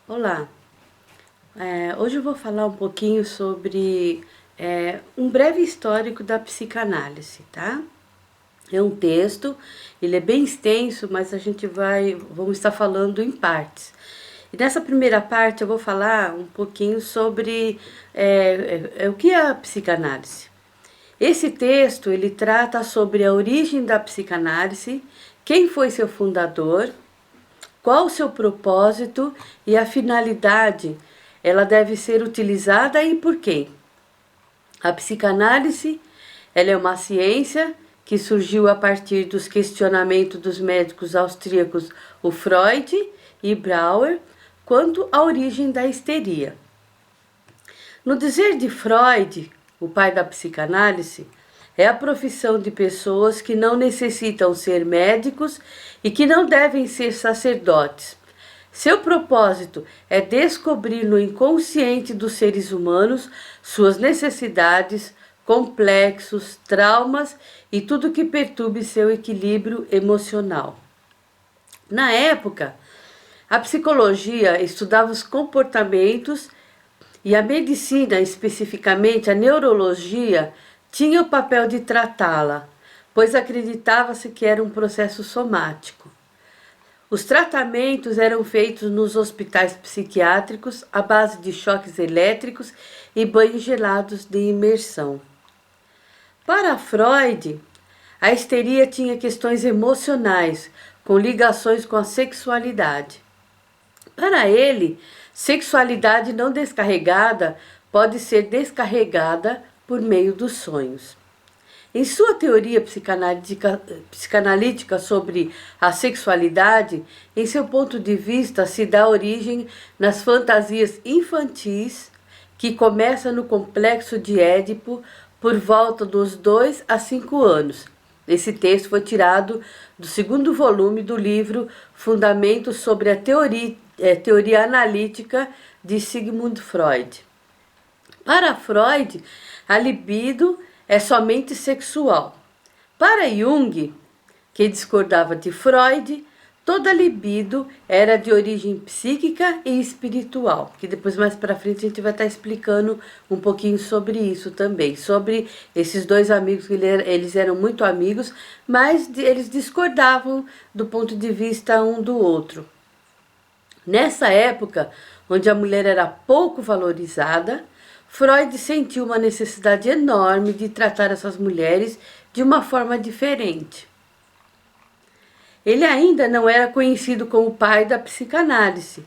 Olá, hoje eu vou falar um pouquinho sobre um breve histórico da psicanálise, tá? É um texto, ele é bem extenso, mas vamos estar falando em partes. E nessa primeira parte eu vou falar um pouquinho sobre o que é a psicanálise. Esse texto ele trata sobre a origem da psicanálise, quem foi seu fundador, qual o seu propósito e a finalidade ela deve ser utilizada e por quem. A psicanálise ela é uma ciência que surgiu a partir dos questionamentos dos médicos austríacos o Freud e Brauer quanto à origem da histeria. No dizer de Freud, o pai da psicanálise, é a profissão de pessoas que não necessitam ser médicos e que não devem ser sacerdotes. Seu propósito é descobrir no inconsciente dos seres humanos suas necessidades, complexos, traumas e tudo que perturbe seu equilíbrio emocional. Na época, a psicologia estudava os comportamentos e a medicina, especificamente a neurologia, tinha o papel de tratá-la, pois acreditava-se que era um processo somático. Os tratamentos eram feitos nos hospitais psiquiátricos à base de choques elétricos e banhos gelados de imersão. Para Freud, a histeria tinha questões emocionais, com ligações com a sexualidade. Para ele, sexualidade não descarregada pode ser descarregada por meio dos sonhos. Em sua teoria psicanalítica sobre a sexualidade, em seu ponto de vista, se dá origem nas fantasias infantis, que começa no complexo de Édipo por volta dos 2 a 5 anos. Esse texto foi tirado do segundo volume do livro Fundamentos sobre a Teoria Analítica de Sigmund Freud. Para Freud, a libido é somente sexual. Para Jung, que discordava de Freud, toda libido era de origem psíquica e espiritual, que depois mais para frente a gente vai estar explicando um pouquinho sobre isso também, sobre esses dois amigos, que eles eram muito amigos, mas eles discordavam do ponto de vista um do outro. Nessa época, onde a mulher era pouco valorizada, Freud sentiu uma necessidade enorme de tratar essas mulheres de uma forma diferente. Ele ainda não era conhecido como o pai da psicanálise,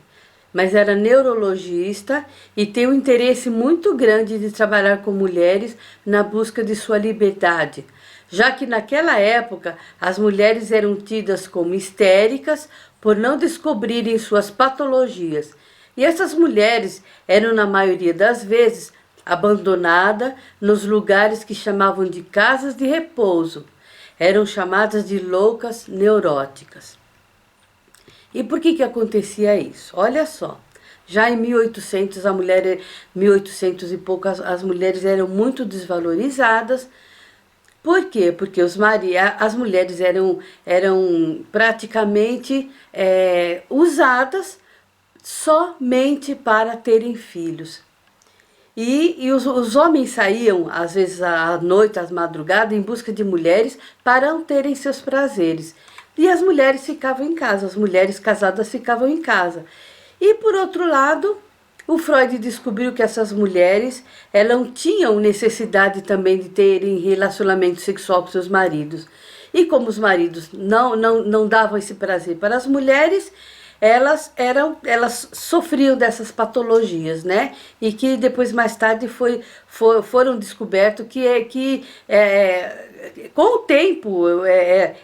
mas era neurologista e tem um interesse muito grande de trabalhar com mulheres na busca de sua liberdade, já que naquela época as mulheres eram tidas como histéricas por não descobrirem suas patologias. E essas mulheres eram, na maioria das vezes, abandonadas nos lugares que chamavam de casas de repouso. Eram chamadas de loucas neuróticas. E por que acontecia isso? Olha só, já em 1800, 1800 e pouco, as mulheres eram muito desvalorizadas. Por quê? Porque as mulheres eram praticamente usadas somente para terem filhos. E os homens saíam, às vezes à noite, às madrugadas, em busca de mulheres para terem seus prazeres. E as mulheres ficavam em casa, as mulheres casadas ficavam em casa. E por outro lado, o Freud descobriu que essas mulheres elas tinham necessidade também de terem relacionamento sexual com seus maridos. E como os maridos não davam esse prazer para as mulheres, elas sofriam dessas patologias, né? E que depois mais tarde foram descobertos com o tempo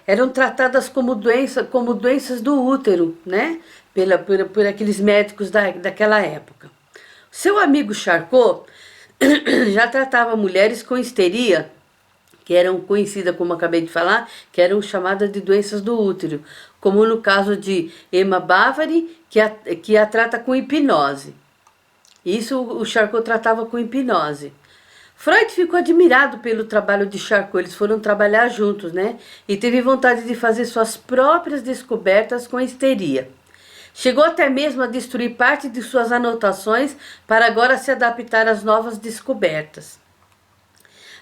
eram tratadas como doenças do útero, né? Por aqueles médicos daquela época. Seu amigo Charcot já tratava mulheres com histeria, que eram conhecidas, como acabei de falar, que eram chamadas de doenças do útero, como no caso de Emma Bovary, que a trata com hipnose. Isso o Charcot tratava com hipnose. Freud ficou admirado pelo trabalho de Charcot, eles foram trabalhar juntos, né? E teve vontade de fazer suas próprias descobertas com a histeria. Chegou até mesmo a destruir parte de suas anotações para agora se adaptar às novas descobertas.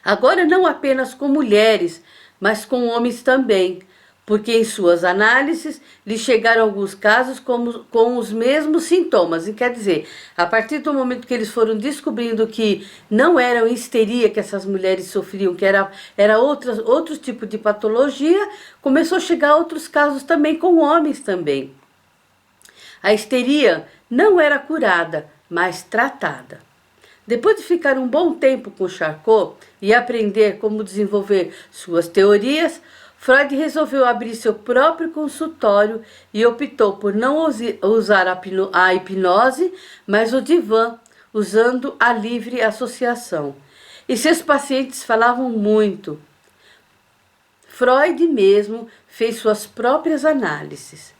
Agora não apenas com mulheres, mas com homens também, porque em suas análises lhe chegaram alguns casos com os mesmos sintomas. E quer dizer, a partir do momento que eles foram descobrindo que não era histeria que essas mulheres sofriam, que era outro tipo de patologia, começou a chegar outros casos também com homens também. A histeria não era curada, mas tratada. Depois de ficar um bom tempo com Charcot e aprender como desenvolver suas teorias, Freud resolveu abrir seu próprio consultório e optou por não usar a hipnose, mas o divã, usando a livre associação. E seus pacientes falavam muito. Freud mesmo fez suas próprias análises.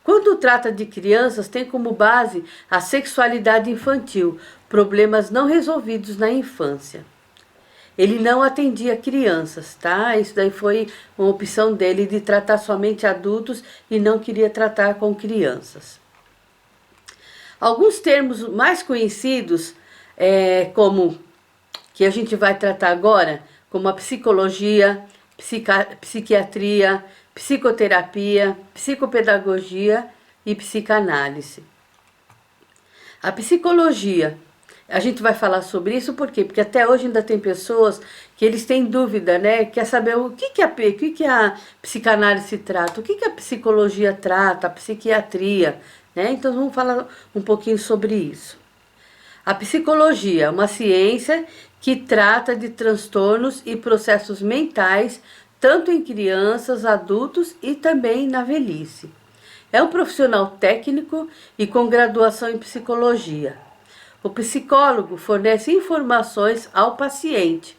Quando trata de crianças, tem como base a sexualidade infantil, problemas não resolvidos na infância. Ele não atendia crianças, tá? Isso daí foi uma opção dele de tratar somente adultos e não queria tratar com crianças. Alguns termos mais conhecidos, como que a gente vai tratar agora, como a psicologia, psiquiatria, psicoterapia, psicopedagogia e psicanálise. A psicologia, a gente vai falar sobre isso por quê? Porque até hoje ainda tem pessoas que eles têm dúvida, né? Quer saber o que a psicanálise trata, o que a psicologia trata, a psiquiatria, né? Então vamos falar um pouquinho sobre isso. A psicologia é uma ciência que trata de transtornos e processos mentais, tanto em crianças, adultos e também na velhice. É um profissional técnico e com graduação em psicologia. O psicólogo fornece informações ao paciente.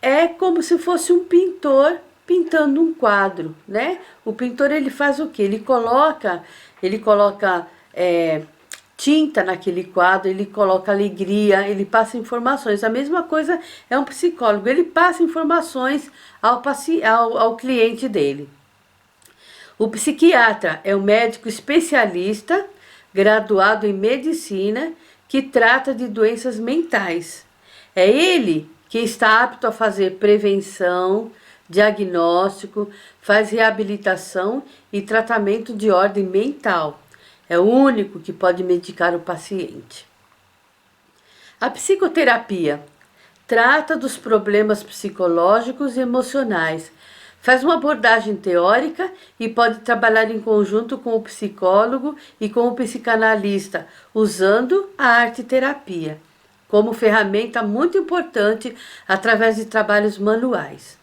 É como se fosse um pintor pintando um quadro, né? O pintor, ele faz o quê? Ele coloca tinta naquele quadro, ele coloca alegria, ele passa informações. A mesma coisa é um psicólogo, ele passa informações ao cliente dele. O psiquiatra é um médico especialista, graduado em medicina, que trata de doenças mentais. É ele que está apto a fazer prevenção, diagnóstico, faz reabilitação e tratamento de ordem mental. É o único que pode medicar o paciente. A psicoterapia trata dos problemas psicológicos e emocionais. Faz uma abordagem teórica e pode trabalhar em conjunto com o psicólogo e com o psicanalista, usando a arte-terapia como ferramenta muito importante através de trabalhos manuais.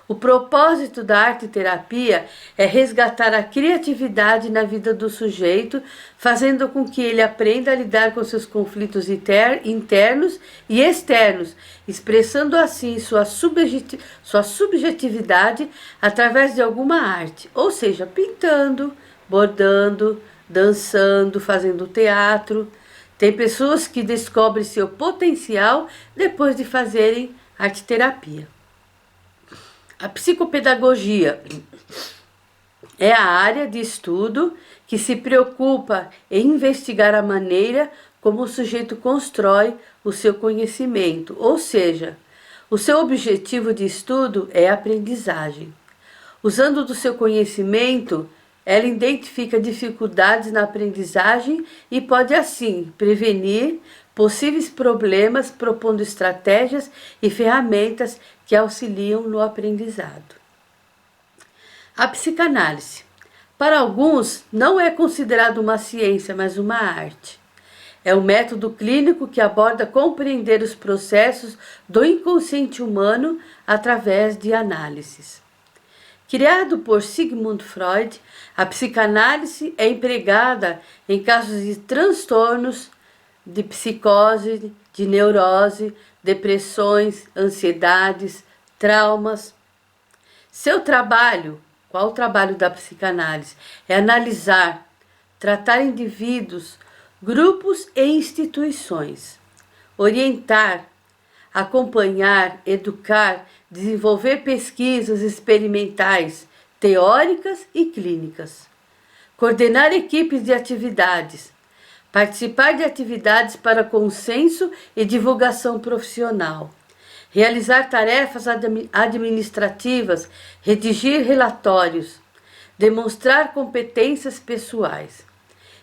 O propósito da arte-terapia é resgatar a criatividade na vida do sujeito, fazendo com que ele aprenda a lidar com seus conflitos internos e externos, expressando assim sua subjetividade através de alguma arte, ou seja, pintando, bordando, dançando, fazendo teatro. Tem pessoas que descobrem seu potencial depois de fazerem arte-terapia. A psicopedagogia é a área de estudo que se preocupa em investigar a maneira como o sujeito constrói o seu conhecimento, ou seja, o seu objetivo de estudo é a aprendizagem. Usando do seu conhecimento, ela identifica dificuldades na aprendizagem e pode, assim, prevenir possíveis problemas, propondo estratégias e ferramentas que auxiliam no aprendizado. A psicanálise. Para alguns, não é considerado uma ciência, mas uma arte. É um método clínico que aborda compreender os processos do inconsciente humano através de análises. Criado por Sigmund Freud, a psicanálise é empregada em casos de transtornos, de psicose, de neurose, depressões, ansiedades, traumas. Seu trabalho, qual o trabalho da psicanálise? É analisar, tratar indivíduos, grupos e instituições, orientar, acompanhar, educar, desenvolver pesquisas experimentais, teóricas e clínicas. coordenar equipes de atividades, participar de atividades para consenso e divulgação profissional, realizar tarefas administrativas, redigir relatórios, demonstrar competências pessoais.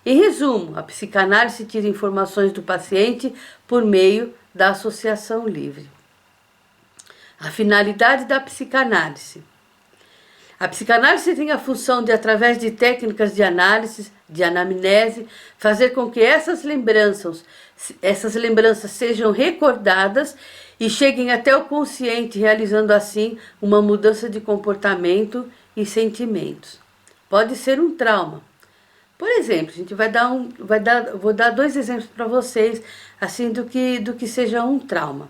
Em resumo, a psicanálise tira informações do paciente por meio da associação livre. A finalidade da psicanálise. A psicanálise tem a função de, através de técnicas de análise, de anamnese, fazer com que essas lembranças sejam recordadas e cheguem até o consciente, realizando assim uma mudança de comportamento e sentimentos. Pode ser um trauma. Por exemplo, a gente vou dar 2 exemplos para vocês, assim, do que seja um trauma.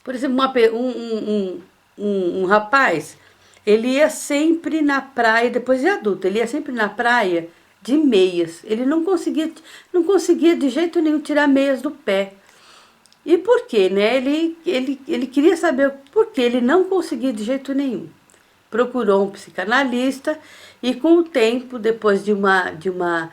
Por exemplo, um rapaz, ele ia sempre na praia, depois de adulto, ele ia sempre na praia de meias. Ele não conseguia de jeito nenhum tirar meias do pé. E por quê, né? Ele queria saber por que ele não conseguia de jeito nenhum. Procurou um psicanalista e, com o tempo, depois de uma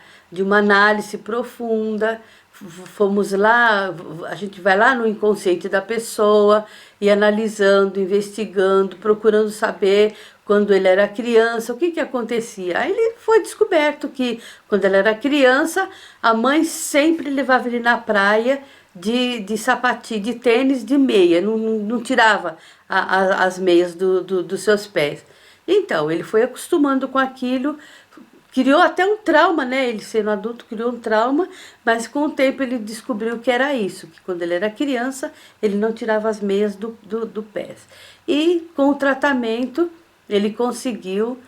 análise profunda, fomos lá, a gente vai lá no inconsciente da pessoa e analisando, investigando, procurando saber quando ele era criança, o que acontecia. Aí ele foi descoberto que quando ele era criança, a mãe sempre levava ele na praia de sapatinho, de tênis, de meia, não tirava as meias dos seus pés. Então, ele foi acostumando com aquilo, criou até um trauma, né? Ele sendo adulto criou um trauma, mas com o tempo ele descobriu que era isso, que quando ele era criança, ele não tirava as meias do pé. E com o tratamento, ele conseguiu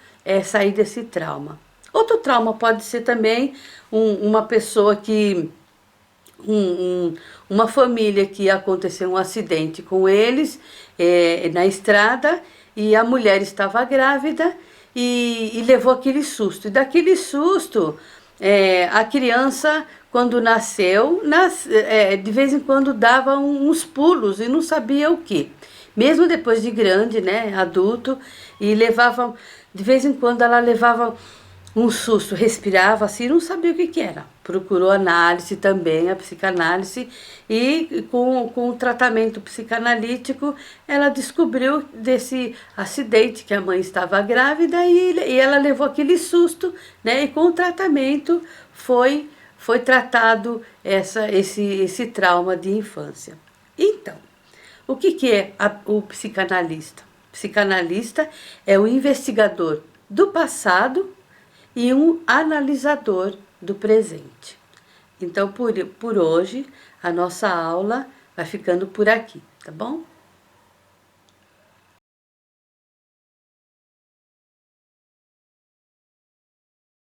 sair desse trauma. Outro trauma pode ser também uma pessoa que... uma família que aconteceu um acidente com eles na estrada, e a mulher estava grávida e levou aquele susto. E daquele susto, a criança, quando nasceu, de vez em quando dava uns pulos e não sabia o que. Mesmo depois de grande, né, adulto, e levava, de vez em quando ela levava um susto, respirava assim, não sabia o que era. Procurou análise também, a psicanálise, e com o tratamento psicanalítico, ela descobriu desse acidente que a mãe estava grávida e ela levou aquele susto, né? E com o tratamento foi tratado esse trauma de infância. Então, o que é o psicanalista? O psicanalista é o investigador do passado e um analisador do presente. Então, por hoje, a nossa aula vai ficando por aqui, tá bom?